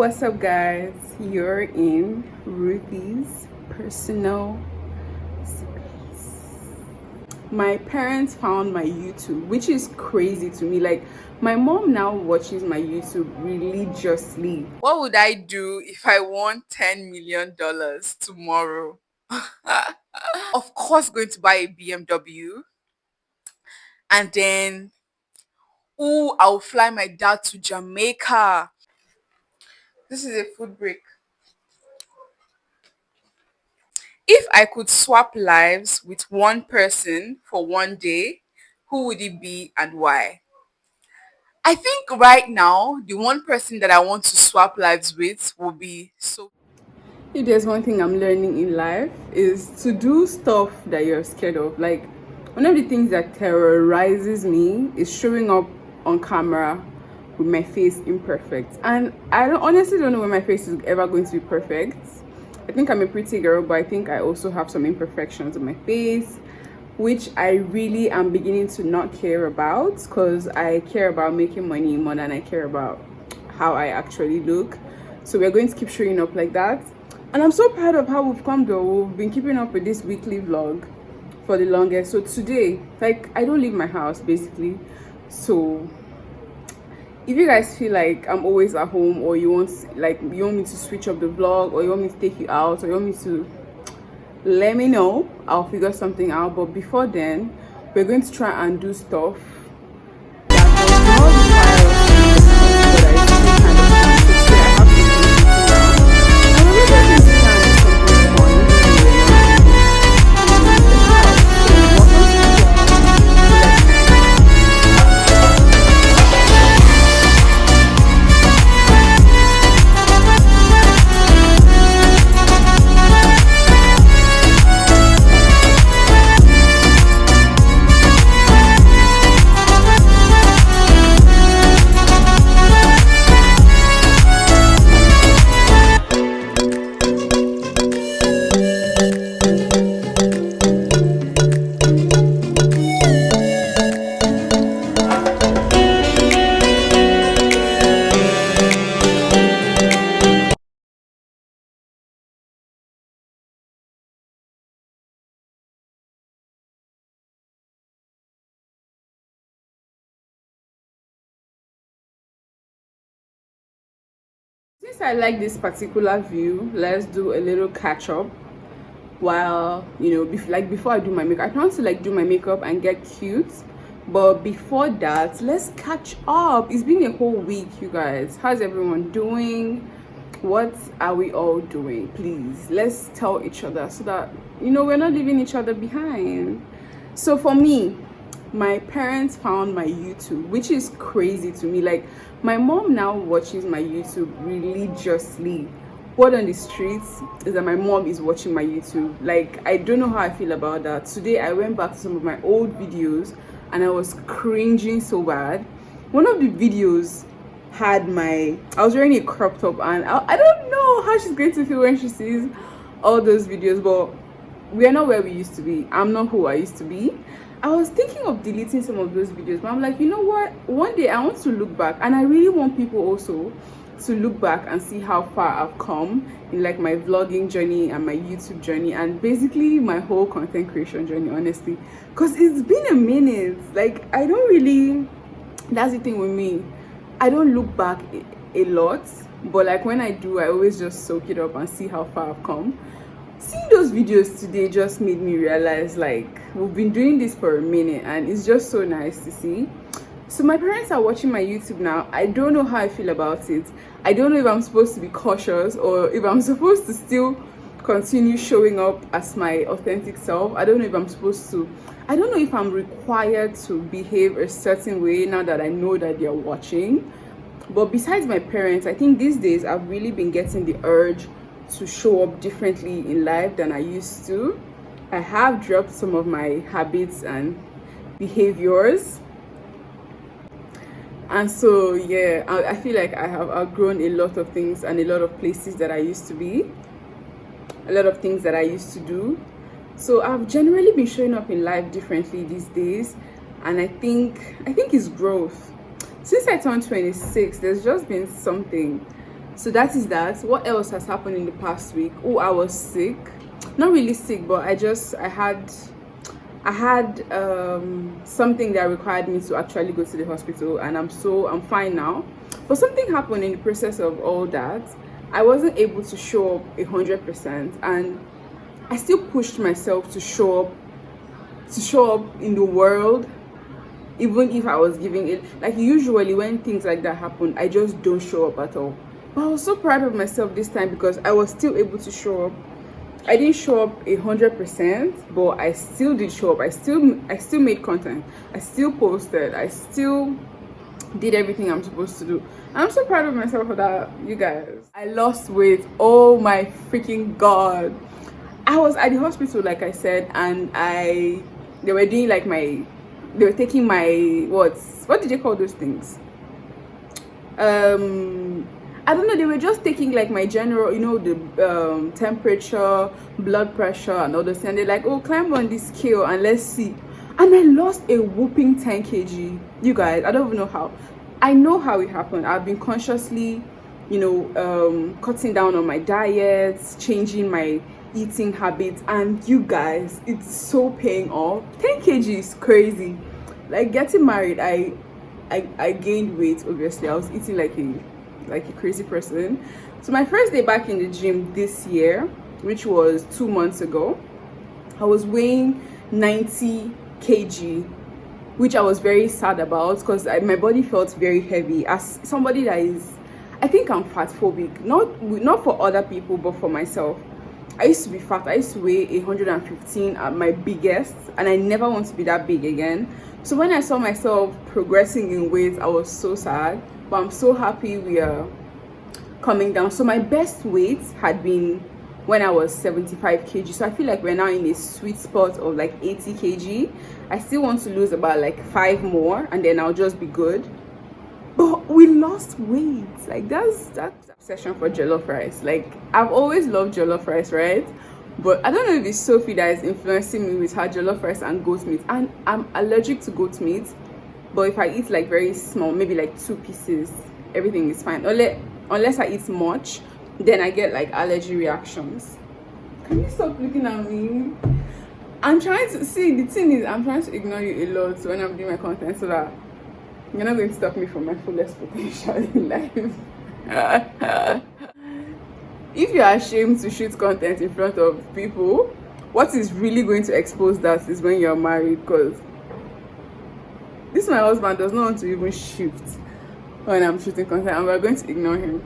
what's up, guys? You're in Ruthie's personal space. My parents found my YouTube, which is crazy to me. Like, my mom now watches my YouTube religiously. What would I do if I won $10 million tomorrow? Of course, going to buy a BMW, and then, ooh, I'll fly my dad to Jamaica. This is a food break. If I could swap lives with one person for one day, who would it be and why? I think right now, the one person that I want to swap lives with will be so. If there's one thing I'm learning in life is to do stuff that you're scared of. Like, one of the things that terrorizes me is showing up on camera with my face imperfect. And honestly don't know when my face is ever going to be perfect. I think I'm a pretty girl, but I think I also have some imperfections on my face, which I really am beginning to not care about, because I care about making money more than I care about how I actually look. So we're going to keep showing up like that. And I'm so proud of how we've come though. We've been keeping up with this weekly vlog for the longest. So today, like, I don't leave my house basically. So if you guys feel like I'm always at home, or you want me to switch up the vlog, or you want me to take you out, or you want me to, let me know. I'll figure something out. But before then, we're going to try and do stuff that does not require us to leave the house, but I still kind of want to. So I have to do something around. And we're going to try and do something fun, even though we're not in the house. So welcome to the vlog. Since I like this particular view, let's do a little catch up while, before I do my makeup. I plan to do my makeup and get cute, but before that, let's catch up. It's been a whole week, you guys. How's everyone doing? What are we all doing? Please, let's tell each other so that we're not leaving each other behind. So for me, my parents found my YouTube, which is crazy to me. Like, my mom now watches my YouTube religiously. Word on the streets is that my mom is watching my YouTube. Like, I don't know how I feel about that. Today I went back to some of my old videos and I was cringing so bad. One of the videos had I was wearing a crop top, and I don't know how she's going to feel when she sees all those videos, but we are not where we used to be. I'm not who I used to be. I was thinking of deleting some of those videos, but I'm like, you know what? One day I want to look back, and I really want people also to look back and see how far I've come in my vlogging journey and my YouTube journey, and basically my whole content creation journey, honestly, because it's been a minute. Like, I don't really, that's the thing with me, I don't look back a lot, but when I do, I always just soak it up and see how far I've come. Seeing those videos today just made me realize, we've been doing this for a minute, and it's just so nice to see. So my parents are watching my YouTube now. I don't know how I feel about it. I don't know if I'm supposed to be cautious, or if I'm supposed to still continue showing up as my authentic self. I don't know if I'm required to behave a certain way now that I know that they're watching. But besides my parents, I think these days I've really been getting the urge to show up differently in life than I used to. I have dropped some of my habits and behaviors, and so yeah, I feel like I have outgrown a lot of things and a lot of places that I used to be, a lot of things that I used to do. So I've generally been showing up in life differently these days, and I think it's growth. Since I turned 26, there's just been something. So that is that. What else has happened in the past week? Oh, I was sick. Not really sick, but I had something that required me to actually go to the hospital, and I'm fine now. But something happened in the process of all that. I wasn't able to show up 100%, and I still pushed myself to show up in the world, even if I was giving it. Like, usually when things like that happen, I just don't show up at all. But I was so proud of myself this time because I was still able to show up. I didn't show up 100%, but I still did show up. I still made content. I still posted. I still did everything I'm supposed to do. I'm so proud of myself for that, you guys. I lost weight. Oh my freaking god. I was at the hospital, like I said, and they were doing like they were taking my, what did they call those things? I don't know, they were just taking like my general, the temperature, blood pressure and all those things. And they're like, oh, climb on this scale and let's see. And I lost a whooping 10 kg. You guys, I don't even know how. I know how it happened. I've been consciously, cutting down on my diet, changing my eating habits, and you guys, it's so paying off. 10 kg is crazy. Like, getting married, I gained weight. Obviously, I was eating like a crazy person. So my first day back in the gym this year, which was 2 months ago, I was weighing 90 kg, which I was very sad about because my body felt very heavy. As somebody that is, I think I'm fat phobic, not for other people but for myself. I used to be fat. I used to weigh 115 at my biggest, and I never want to be that big again. So when I saw myself progressing in weight, I was so sad. But I'm so happy we are coming down. So my best weight had been when I was 75 kg. So I feel like we're now in a sweet spot of like 80 kg. I still want to lose about like 5 more, and then I'll just be good. But we lost weight. Like, that's obsession for jollof rice. Like, I've always loved jollof rice, right? But I don't know if it's Sophie that is influencing me with her jollof rice and goat meat. And I'm allergic to goat meat. But if I eat like very small, maybe like 2 pieces, everything is fine. Unless I eat much, then I get like allergy reactions. Can you stop looking at me? I'm trying to see, the thing is, I'm trying to ignore you a lot when I'm doing my content so that you're not going to stop me from my fullest potential in life. If you're ashamed to shoot content in front of people, what is really going to expose that is when you're married, because this my husband does not want to even shift when I'm shooting content, and we're going to ignore him.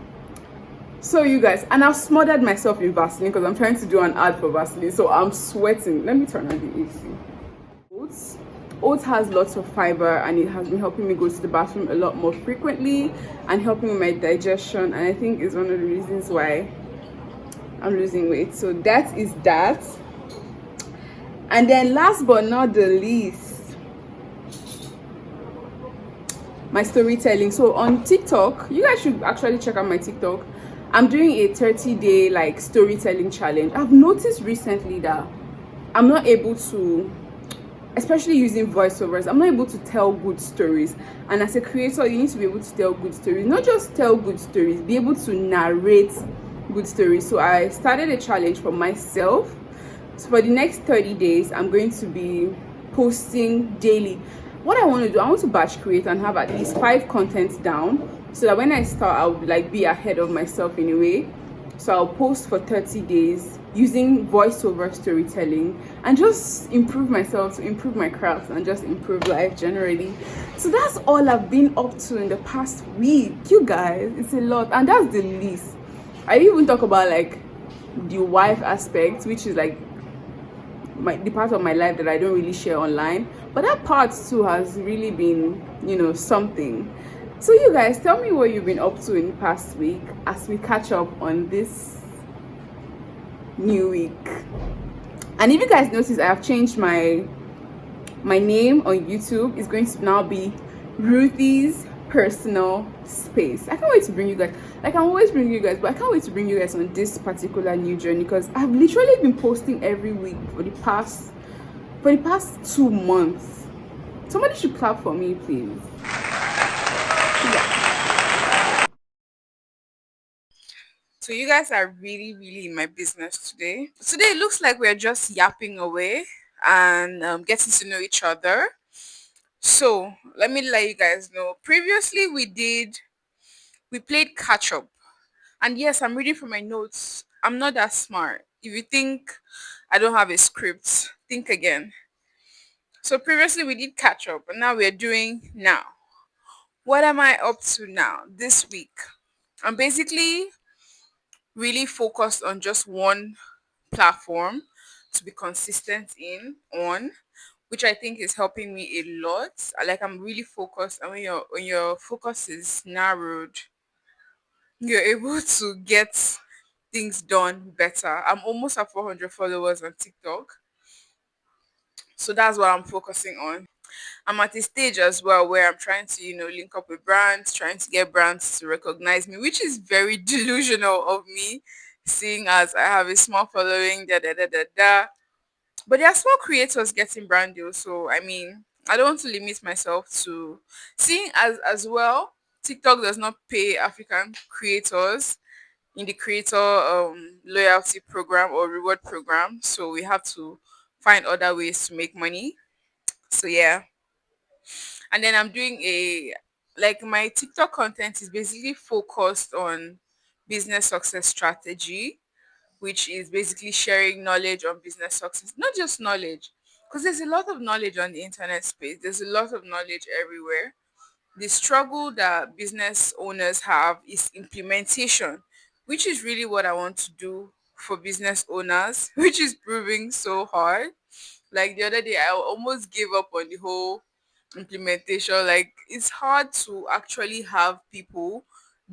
So you guys, and I've smothered myself in Vaseline because I'm trying to do an ad for Vaseline, so I'm sweating. Let me turn on the AC. Oats has lots of fiber, and it has been helping me go to the bathroom a lot more frequently and helping with my digestion, and I think it's one of the reasons why I'm losing weight. So that is that. And then last but not the least, my storytelling. So on TikTok, you guys should actually check out my TikTok. I'm doing a 30-day like storytelling challenge. I've noticed recently that I'm not able to, especially using voiceovers, I'm not able to tell good stories. And as a creator, you need to be able to tell good stories. Not just tell good stories, be able to narrate good stories. So I started a challenge for myself. So for the next 30 days, I'm going to be posting daily. What I want to do, I want to batch create and have at least 5 contents down, so that when I start, I'll like be ahead of myself in a way. So I'll post for 30 days using voiceover storytelling and just improve myself, to improve my craft and just improve life generally. So that's all I've been up to in the past week, you guys. It's a lot, and that's the least. I didn't even talk about like the wife aspect, which is like the part of my life that I don't really share online, but that part too has really been, something. So you guys, tell me what you've been up to in the past week as we catch up on this new week. And if you guys notice, I have changed my name on YouTube. It's going to now be Ruthie's Personal Space. I can't wait to bring you guys, like I'm always bringing you guys, but I can't wait to bring you guys on this particular new journey, because I've literally been posting every week for the past 2 months. Somebody should clap for me, please. So you guys are really, really in my business today. Today it looks like we're just yapping away and getting to know each other. So let me let you guys know. Previously we played catch up. And yes, I'm reading from my notes. I'm not that smart. If you think I don't have a script, think again. So previously we did catch up and now we're doing now. What am I up to now this week? I'm basically really focused on just one platform to be consistent in on, which I think is helping me a lot. Like I'm really focused, and when your focus is narrowed, you're able to get things done better. I'm almost at 400 followers on TikTok, so that's what I'm focusing on. I'm at a stage as well where I'm trying to, link up with brands, trying to get brands to recognize me, which is very delusional of me, seeing as I have a small following, da da da da da. But there are small creators getting brand deals, so I mean, I don't want to limit myself to seeing as well. TikTok does not pay African creators in the creator loyalty program or reward program, so we have to find other ways to make money. So yeah, and then I'm doing a like my TikTok content is basically focused on business success strategy, which is basically sharing knowledge on business success, not just knowledge, because there's a lot of knowledge on the internet space, there's a lot of knowledge everywhere. The struggle that business owners have is implementation, which is really what I want to do for business owners, which is proving so hard. Like the other day, I almost gave up on the whole implementation. Like it's hard to actually have people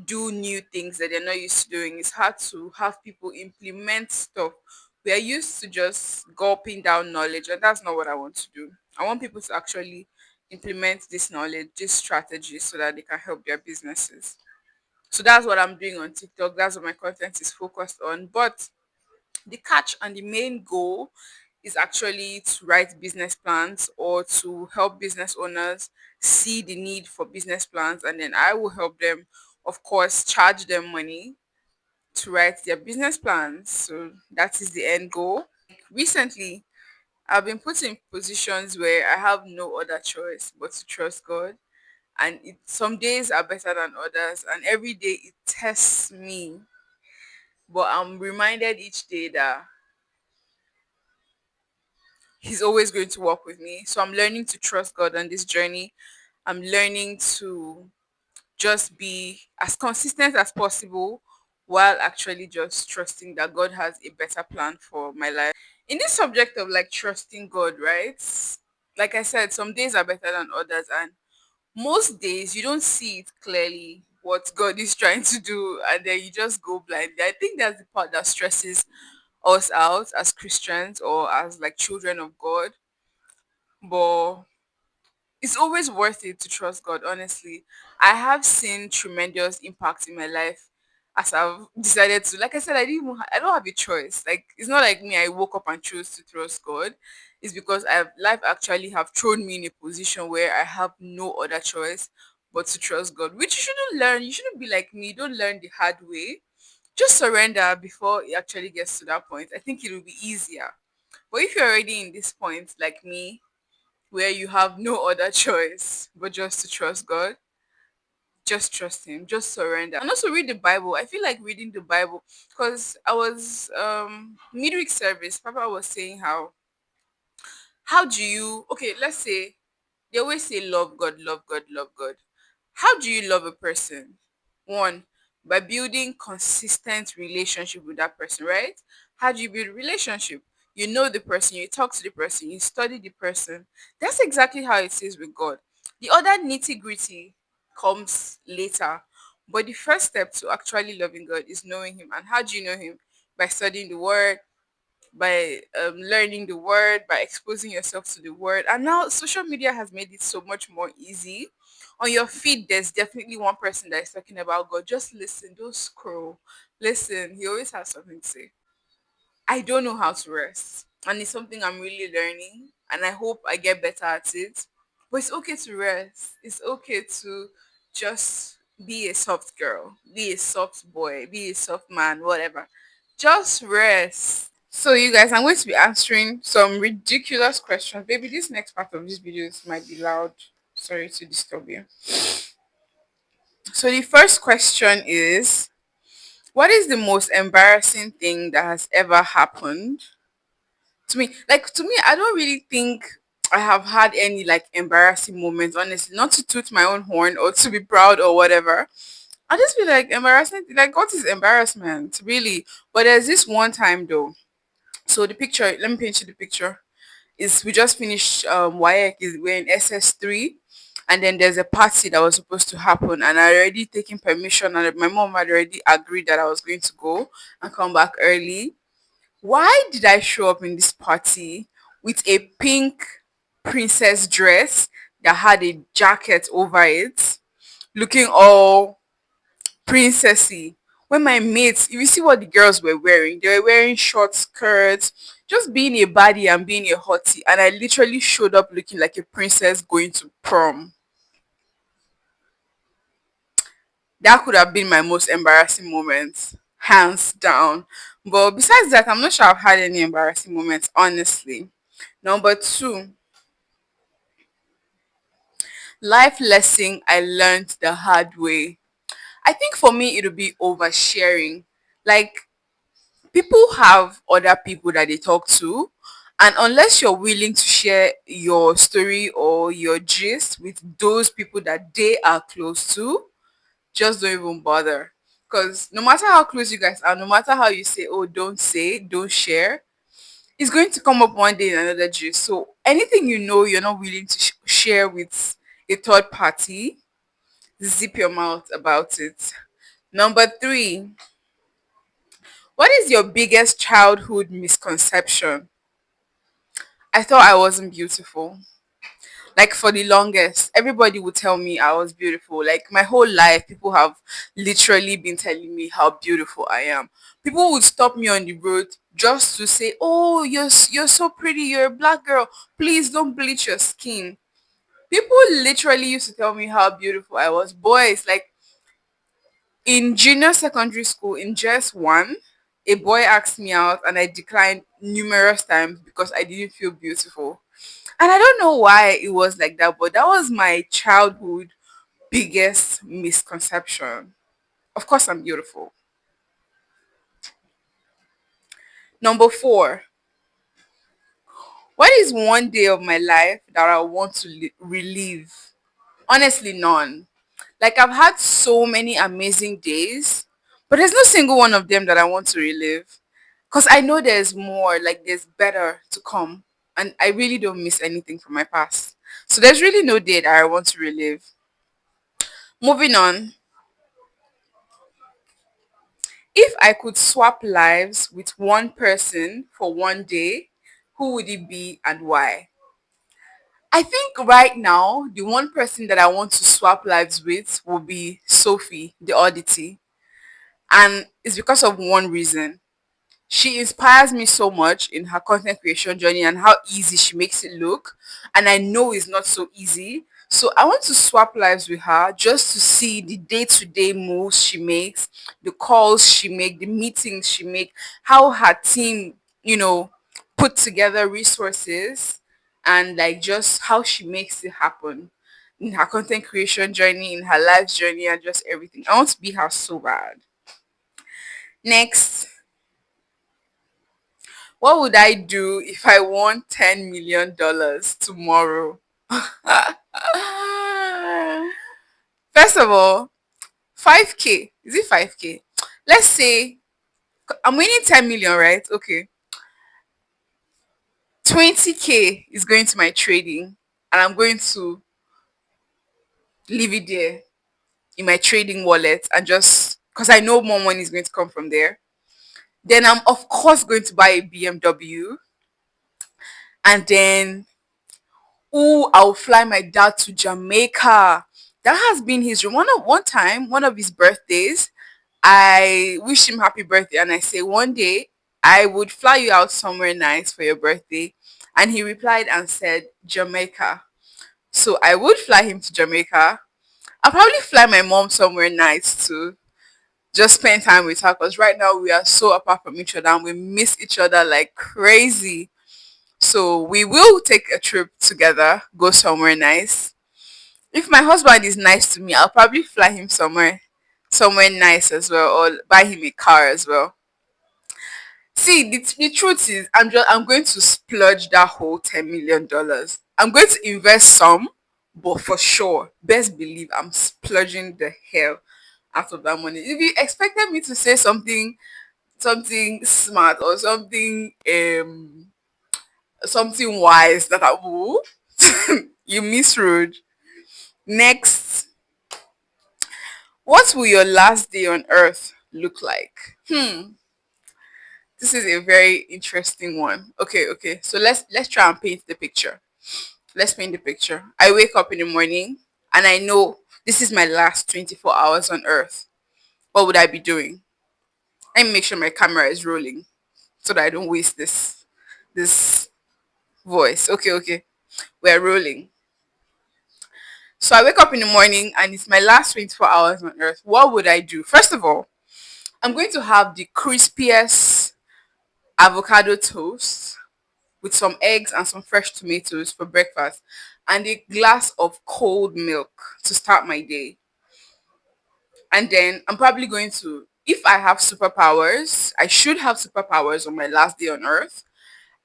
do new things that they're not used to doing. It's hard to have people implement stuff. We are used to just gulping down knowledge, and that's not what I want to do. I want people to actually implement this knowledge, this strategy, so that they can help their businesses. So that's what I'm doing on TikTok. That's what my content is focused on. But the catch and the main goal is actually to write business plans or to help business owners see the need for business plans, and then I will help them, of course, charge them money to write their business plans. So that is the end goal. Recently, I've been put in positions where I have no other choice but to trust God. And some days are better than others, and every day it tests me. But I'm reminded each day that He's always going to walk with me. So I'm learning to trust God on this journey. I'm learning to just be as consistent as possible while actually just trusting that God has a better plan for my life. In this subject of like trusting God, right? Like I said, some days are better than others, and most days you don't see it clearly what God is trying to do, and then you just go blindly. I think that's the part that stresses us out as Christians or as like children of God. But it's always worth it to trust God, honestly. I have seen tremendous impact in my life as I've decided to. Like I said, I don't have a choice. Like it's not like me, I woke up and chose to trust God. It's because life actually have thrown me in a position where I have no other choice but to trust God. Which you shouldn't learn. You shouldn't be like me. Don't learn the hard way. Just surrender before it actually gets to that point. I think it will be easier. But if you're already in this point, like me, where you have no other choice but just to trust God, just trust Him, just surrender. And also read the Bible. I feel like reading the Bible because I was midweek service. Papa was saying how do you okay, let's say they always say love God, love God, love God. How do you love a person? One, by building consistent relationship with that person, right? How do you build relationship? You know the person, you talk to the person, you study the person. That's exactly how it is with God. The other nitty gritty comes later. But the first step to actually loving God is knowing Him. And how do you know Him? By studying the Word, by learning the word, by exposing yourself to the word. And now social media has made it so much more easy. On your feed, there's definitely one person that is talking about God. Just listen, don't scroll. Listen, he always has something to say. I don't know how to rest. And it's something I'm really learning. And I hope I get better at it. But it's okay to rest. It's okay to just Be a soft girl, be a soft boy, be a soft man, whatever. Just rest. So, you guys, I'm going to be answering some ridiculous questions. Baby, this next part of this video might be loud. Sorry to disturb you. So, the first question is, what is the most embarrassing thing that has ever happened to me? Like, to me, I don't really think I have had any like embarrassing moments, honestly. Not to toot my own horn or to be proud or whatever. I just feel like embarrassing, like, what is embarrassment, really? But there's this one time though. So the picture, let me paint you the picture. Is we just finished WAEC, is we're in SS3, and then there's a party that was supposed to happen, and I already taken permission, and my mom had already agreed that I was going to go and come back early. Why did I show up in this party with a pink princess dress that had a jacket over it, looking all princessy? When my mates, if you see what the girls were wearing, they were wearing short skirts, just being a baddie and being a hottie, and I literally showed up looking like a princess going to prom. That could have been my most embarrassing moment, hands down. But besides that, I'm not sure I've had any embarrassing moments, honestly. Number two, life lesson I learned the hard way. I think for me it'll be oversharing. Like, people have other people that they talk to, and unless you're willing to share your story or your gist with those people that they are close to, just don't even bother. Because no matter how close you guys are, no matter how you say, oh, don't say, don't share, it's going to come up one day in another gist. So anything you know you're not willing to share with a third party, zip your mouth about it. Number three, what is your biggest childhood misconception? I thought I wasn't beautiful. Like, for the longest, everybody would tell me I was beautiful. Like, my whole life, people have literally been telling me how beautiful I am. People would stop me on the road just to say, "Oh, you're so pretty. You're a black girl. Please don't bleach your skin." People literally used to tell me how beautiful I was. Boys, like, in junior secondary school, in just one, a boy asked me out and I declined numerous times because I didn't feel beautiful. And I don't know why it was like that, but that was my childhood biggest misconception. Of course, I'm beautiful. Number four, what is one day of my life that I want to relive? Honestly, none. Like, I've had so many amazing days, but there's no single one of them that I want to relive. Because I know there's more, like, there's better to come. And I really don't miss anything from my past. So there's really no day that I want to relive. Moving on, if I could swap lives with one person for one day, who would it be and why? I think right now, the one person that I want to swap lives with will be Sophie, the oddity. And it's because of one reason. She inspires me so much in her content creation journey and how easy she makes it look. And I know it's not so easy. So I want to swap lives with her just to see the day-to-day moves she makes, the calls she makes, the meetings she makes, how her team, put together resources, and like just how she makes it happen in her content creation journey, in her life journey, and just everything. I want to be her so bad. Next, what would I do if I won $10 million tomorrow? First of all, 5K. Is it 5K? Let's say I'm winning 10 million, right? Okay. 20K is going to my trading, and I'm going to leave it there in my trading wallet, and just because I know more money is going to come from there. Then I'm, of course, going to buy a BMW, and then, oh, I'll fly my dad to Jamaica. That has been his dream. One time, one of his birthdays, I wish him happy birthday, and I say, one day I would fly you out somewhere nice for your birthday. And he replied and said, Jamaica. So I would fly him to Jamaica. I'll probably fly my mom somewhere nice to just spend time with her because right now we are so apart from each other and we miss each other like crazy. So we will take a trip together, go somewhere nice. If my husband is nice to me, I'll probably fly him somewhere nice as well, or buy him a car as well. See, the truth is, I'm going to splurge that whole $10 million. I'm going to invest some, but for sure, best believe I'm splurging the hell out of that money. If you expected me to say something smart or something wise that I will, you misread. Next, what will your last day on earth look like? This is a very interesting one. Okay. So let's try and paint the picture. Let's paint the picture. I wake up in the morning and I know this is my last 24 hours on earth. What would I be doing? Let me make sure my camera is rolling so that I don't waste this voice. Okay. We're rolling. So I wake up in the morning and it's my last 24 hours on earth. What would I do? First of all, I'm going to have the crispiest avocado toast with some eggs and some fresh tomatoes for breakfast and a glass of cold milk to start my day. And then I'm probably going to, if I have superpowers, I should have superpowers on my last day on earth.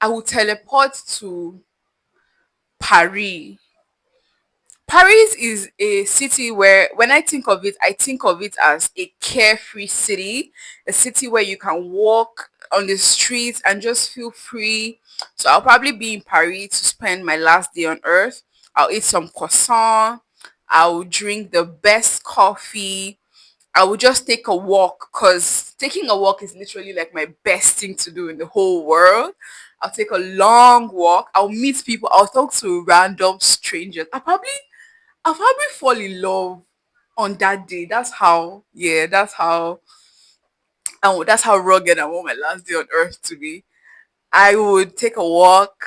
I will teleport to Paris. Paris is a city where, when I think of it, I think of it as a carefree city, a city where you can walk on the streets and just feel free. So I'll probably be in Paris to spend my last day on earth. I'll eat some croissant. I'll drink the best coffee. I will just take a walk because taking a walk is literally like my best thing to do in the whole world. I'll take a long walk. I'll meet people. I'll talk to random strangers. I'll probably fall in love on that day. That's how rugged I want my last day on earth to be. I would take a walk,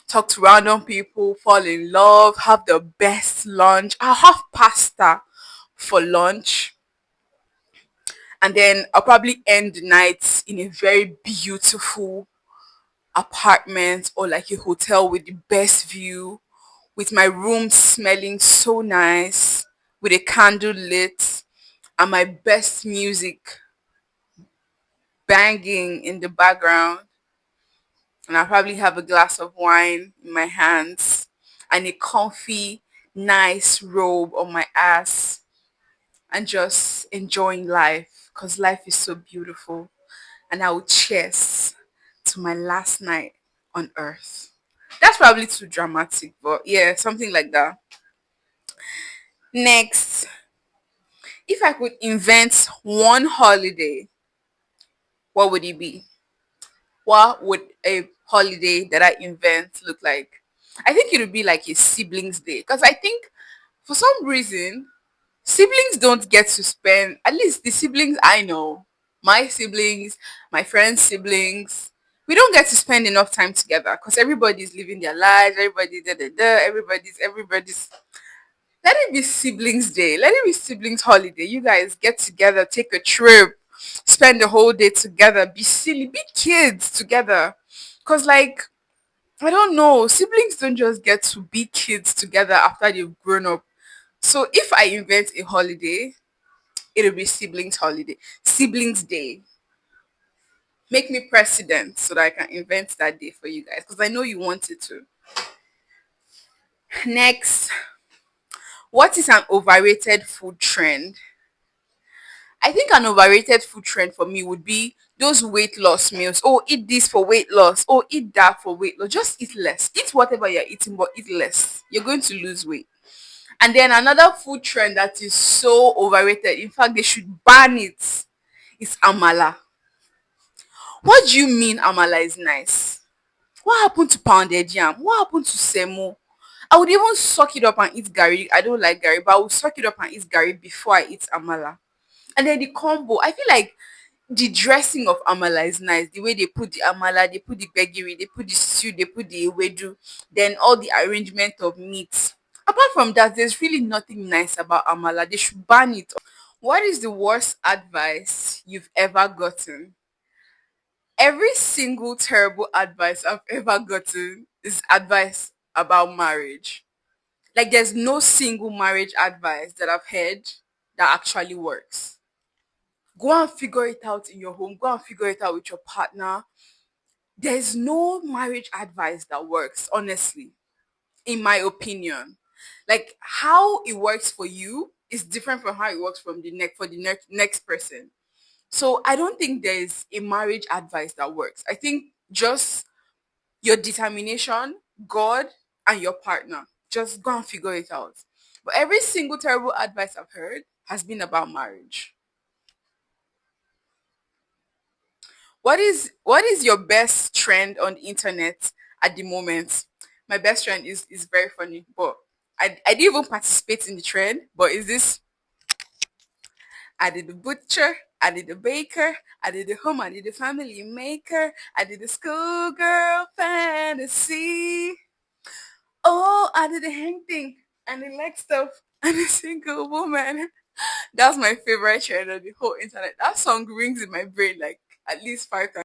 talk to random people, fall in love, have the best lunch. I'll have pasta for lunch, and then I'll probably end the night in a very beautiful apartment or like a hotel with the best view, with my room smelling so nice, with a candle lit, and my best music banging in the background. And I'll probably have a glass of wine in my hands and a comfy, nice robe on my ass and just enjoying life because life is so beautiful. And I will cheers to my last night on earth. That's probably too dramatic, but yeah, something like that. Next, if I could invent one holiday, what would it be? What would a holiday that I invent look like? I think it would be like a siblings day because I think for some reason siblings don't get to spend, at least the siblings I know, my siblings, my friends' siblings, we don't get to spend enough time together because everybody's living their lives, everybody's. Let it be siblings day. Let it be siblings holiday. You guys get together, take a trip, spend the whole day together, be silly, be kids together. Cause like I don't know, siblings don't just get to be kids together after they've grown up. So if I invent a holiday, it'll be siblings holiday, siblings day. Make me president so that I can invent that day for you guys because I know you wanted to. Next, what is an overrated food trend? I think an overrated food trend for me would be those weight loss meals. Oh, eat this for weight loss. Oh, eat that for weight loss. Just eat less. Eat whatever you're eating, but eat less. You're going to lose weight. And then another food trend that is so overrated, in fact, they should ban it, is amala. What do you mean amala is nice? What happened to pounded yam? What happened to semo? I would even suck it up and eat gari. I don't like gari, but I would suck it up and eat gari before I eat amala. And then the combo, I feel like the dressing of amala is nice. The way they put the amala, they put the begiri, they put the stew, they put the ewedu, then all the arrangement of meat. I Apart from that, there's really nothing nice about amala. They should ban it. What is the worst advice you've ever gotten? Every single terrible advice I've ever gotten is advice about marriage. Like there's no single marriage advice that I've heard that actually works. Go and figure it out in your home. Go and figure it out with your partner. There's no marriage advice that works, honestly, in my opinion. Like how it works for you is different from how it works from the next person. So I don't think there's a marriage advice that works. I think just your determination, God, and your partner. Just go and figure it out. But every single terrible advice I've heard has been about marriage. What is your best trend on the internet at the moment? My best trend is very funny, but I didn't even participate in the trend. But is this I did the butcher, I did the baker, I did the home, I did the family maker, I did the schoolgirl fantasy. Oh, I did the hang thing and the leg stuff and a single woman. That's my favorite trend on the whole internet. That song rings in my brain like at least 5 times.